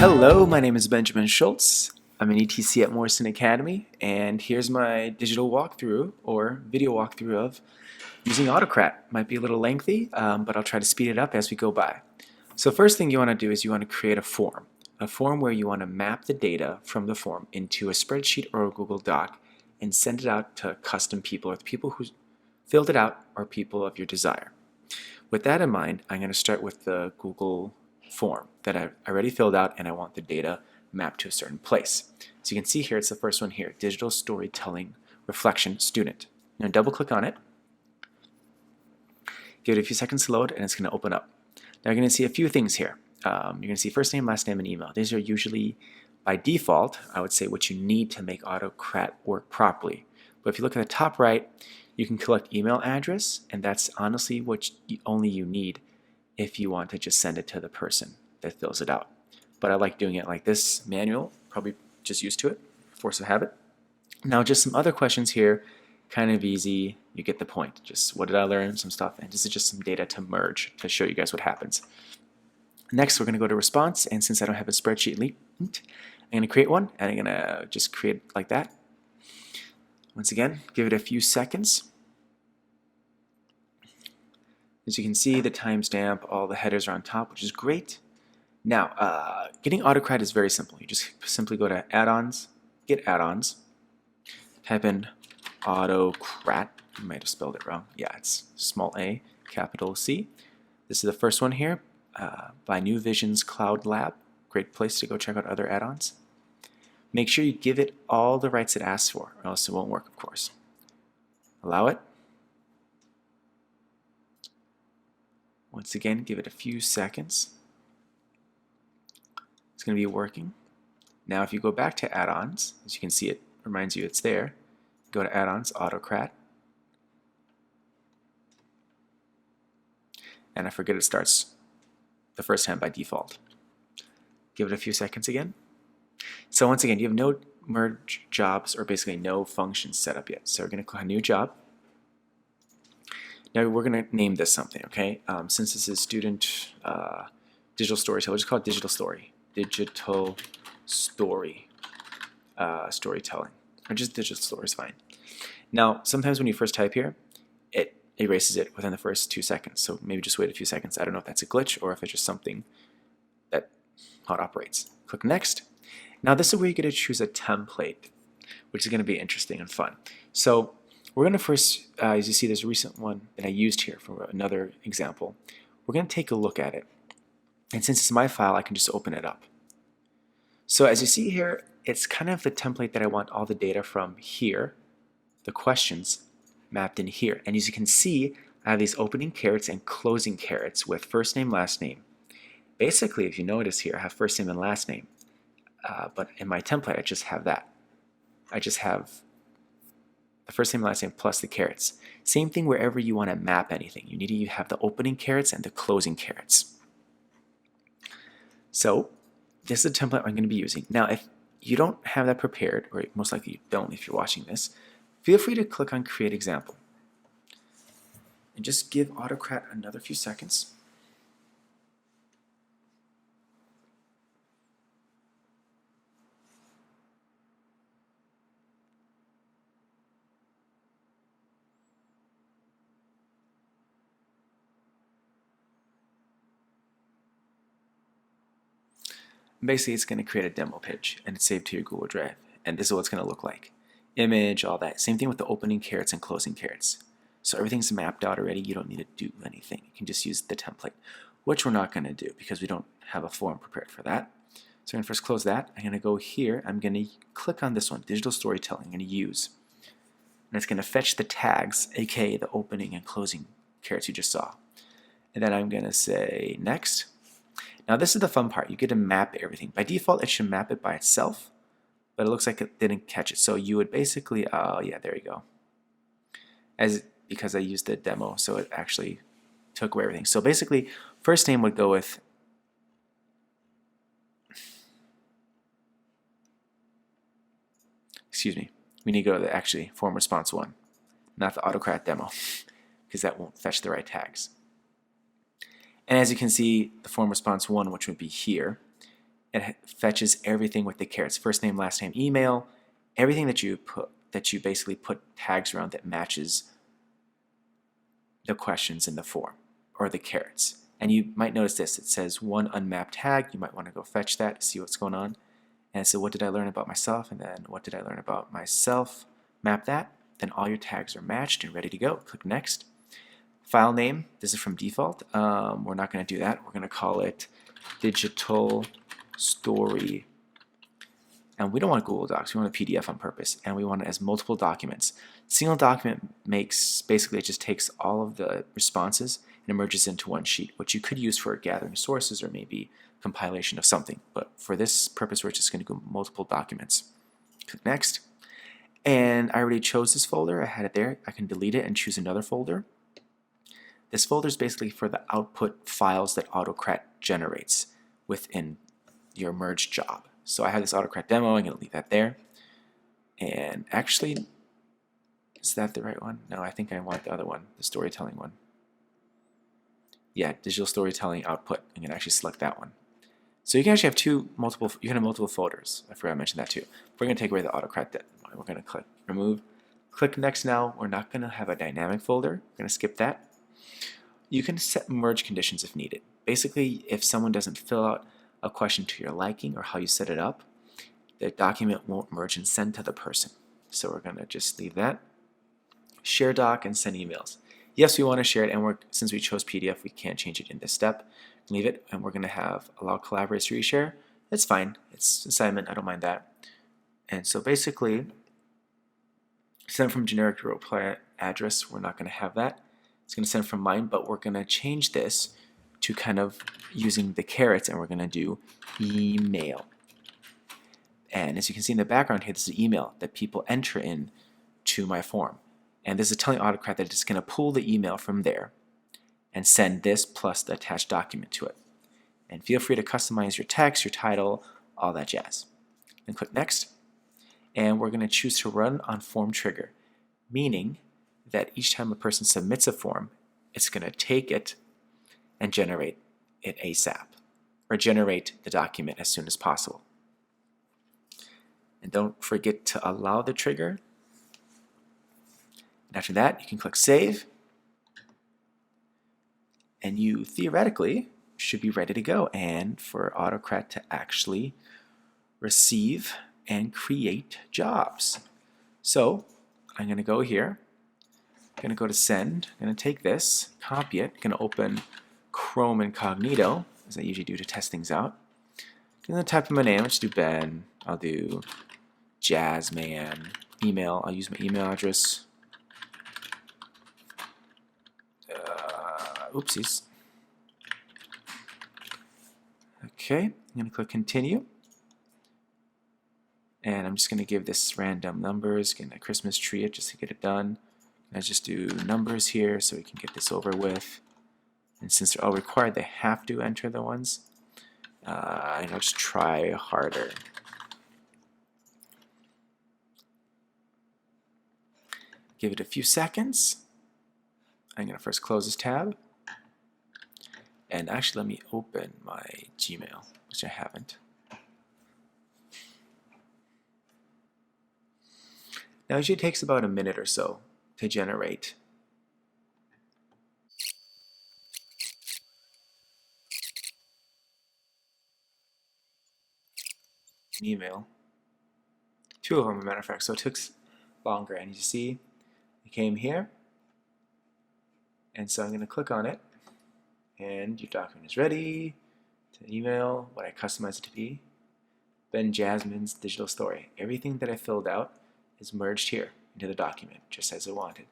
Hello, my name is Benjamin Schultz. I'm an ETC at Morrison Academy, and here's my digital walkthrough or video walkthrough of using AutoCrat. Might be a little lengthy, but I'll try to speed it up as we go by. So first thing you want to do is you want to create a form where you want to map the data from the form into a spreadsheet or a Google Doc and send it out to custom people, or the people who filled it out or people of your desire. With that in mind, I'm going to start with the Google form that I already filled out, and I want the data mapped to a certain place. So you can see here, it's the first one here, Digital Storytelling Reflection Student. Now double click on it, give it a few seconds to load, and it's going to open up. Now you're going to see a few things here. You're going to see first name, last name, and email. These are usually, by default, I would say what you need to make AutoCrat work properly. But if you look at the top right, you can collect email address, and that's honestly what only you need if you want to just send it to the person that fills it out. But I like doing it like this, manual, probably just used to it, force of habit. Now just some other questions here, kind of easy, you get the point. Just what did I learn, some stuff, and this is just some data to merge to show you guys what happens. Next we're going to go to response, and since I don't have a spreadsheet linked, I'm going to create one, and I'm going to just create it like that. Once again, give it a few seconds. As you can see, the timestamp, all the headers are on top, which is great. Now, getting AutoCrat is very simple. You just simply go to add-ons, get add-ons, type in AutoCrat. You might have spelled it wrong. Yeah, it's small a, capital C. This is the first one here by New Vision's Cloud Lab. Great place to go check out other add-ons. Make sure you give it all the rights it asks for, or else it won't work, of course. Allow it. Once again, give it a few seconds. It's going to be working. Now if you go back to add-ons, as you can see, it reminds you it's there. Go to add-ons, AutoCrat. And I forget it starts the first time by default. Give it a few seconds again. So once again, you have no merge jobs or basically no functions set up yet. So we're going to click on New Job. Now we're going to name this something, okay? Since this is student digital storytelling, we'll just call it digital story. Digital story, storytelling, or just digital story is fine. Now, sometimes when you first type here, it erases it within the first 2 seconds. So maybe just wait a few seconds. I don't know if that's a glitch or if it's just something that how it operates. Click Next. Now this is where you get to choose a template, which is going to be interesting and fun. So we're going to first, as you see, there's a recent one that I used here for another example. We're going to take a look at it. And since it's my file, I can just open it up. So as you see here, it's kind of the template that I want all the data from here, the questions mapped in here. And as you can see, I have these opening carets and closing carets with first name, last name. Basically, if you notice here, I have first name and last name. But in my template, I just have that. I just have the first name and last name plus the carets. Same thing wherever you want to map anything. You need to have the opening carets and the closing carets. So this is the template I'm going to be using. Now if you don't have that prepared, or most likely you don't if you're watching this, feel free to click on Create Example. And just give AutoCrat another few seconds. Basically, it's going to create a demo page and it's saved to your Google Drive. And this is what it's going to look like. Image, all that. Same thing with the opening carets and closing carets. So everything's mapped out already. You don't need to do anything. You can just use the template, which we're not going to do because we don't have a form prepared for that. So I'm going to first close that. I'm going to go here. I'm going to click on this one, Digital Storytelling. I'm going to use. And it's going to fetch the tags, aka the opening and closing carets you just saw. And then I'm going to say Next. Now this is the fun part. You get to map everything. By default, it should map it by itself, but it looks like it didn't catch it. So you would basically, yeah, there you go. Because I used the demo, so it actually took away everything. So basically, first name would go with, excuse me, we need to go to the actually form response one, not the AutoCrat demo, because that won't fetch the right tags. And as you can see, the form response 1, which would be here, It fetches everything with the carets: first name, last name, email, everything that you basically put tags around that matches the questions in the form or the carets. And you might notice this: it says one unmapped tag. You might want to go fetch that to see what's going on. And so what did I learn about myself? And then what did I learn about myself? Map that. Then all your tags are matched and ready to go. Click next. File name, this is from default. We're not going to do that. We're going to call it digital story. And we don't want Google Docs. We want a PDF on purpose. And we want it as multiple documents. Single document basically it just takes all of the responses and merges into one sheet, which you could use for gathering sources or maybe compilation of something. But for this purpose, we're just going to go multiple documents. Click next. And I already chose this folder. I had it there. I can delete it and choose another folder. This folder is basically for the output files that AutoCrat generates within your merged job. So I have this AutoCrat demo. I'm going to leave that there. And actually, is that the right one? No, I think I want the other one, the storytelling one. Yeah, digital storytelling output. I'm going to actually select that one. So you can actually have multiple folders. I forgot to mention that too. We're going to take away the AutoCrat demo. We're going to click remove. Click next now. We're not going to have a dynamic folder. We're going to skip that. You can set merge conditions if needed. Basically, if someone doesn't fill out a question to your liking or how you set it up, the document won't merge and send to the person. So we're going to just leave that. Share doc and send emails. Yes, we want to share it, and since we chose PDF, we can't change it in this step. Leave it, and we're going to have allow collaborators to reshare. It's fine. It's assignment. I don't mind that. And so basically, send from generic reply address. We're not going to have that. It's going to send from mine, but we're going to change this to kind of using the carets, and we're going to do email. And as you can see in the background here, this is the email that people enter in to my form. And this is telling AutoCrat that it's going to pull the email from there and send this plus the attached document to it. And feel free to customize your text, your title, all that jazz. Then click next. And we're going to choose to run on form trigger, meaning that each time a person submits a form, it's going to take it and generate it ASAP, or generate the document as soon as possible. And don't forget to allow the trigger. And after that, you can click Save. And you theoretically should be ready to go and for AutoCrat to actually receive and create jobs. So I'm going to go here. I'm going to go to Send. I'm going to take this, copy it. I'm going to open Chrome Incognito, as I usually do to test things out. I'm going to type in my name. I'll just do Ben. I'll do Jazzman. Email. I'll use my email address. Oopsies. Okay, I'm going to click Continue. And I'm just going to give this random numbers, getting a Christmas tree just to get it done. Let's just do numbers here so we can get this over with. And since they're all required, they have to enter the ones. And I'll just try harder. Give it a few seconds. I'm going to first close this tab. And actually, let me open my Gmail, which I haven't. Now, it usually takes about a minute or so to generate an email. Two of them, as a matter of fact, so it took longer. And you see, it came here. And so I'm going to click on it. And your document is ready to email what I customized it to be. Ben Jasmine's digital story. Everything that I filled out is merged here into the document, just as I wanted.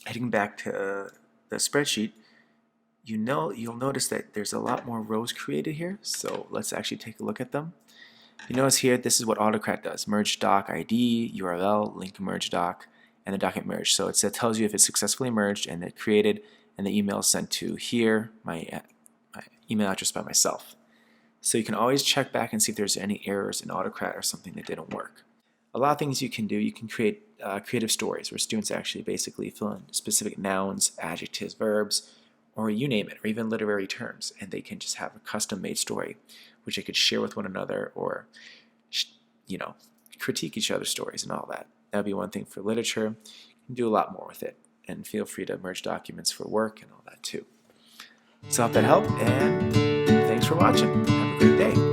Heading back to the spreadsheet, you'll notice that there's a lot more rows created here. So let's actually take a look at them. You notice here, this is what AutoCrat does: merge doc ID, URL, link merge doc, and the document merge. So it tells you if it's successfully merged and it created, and the email is sent to here, my email address by myself. So you can always check back and see if there's any errors in AutoCrat or something that didn't work. A lot of things you can do. You can create creative stories where students actually basically fill in specific nouns, adjectives, verbs, or you name it, or even literary terms, and they can just have a custom-made story, which they could share with one another, or critique each other's stories and all that. That would be one thing for literature. You can do a lot more with it, and feel free to merge documents for work and all that too. So I hope that helped, and thanks for watching. Have a great day.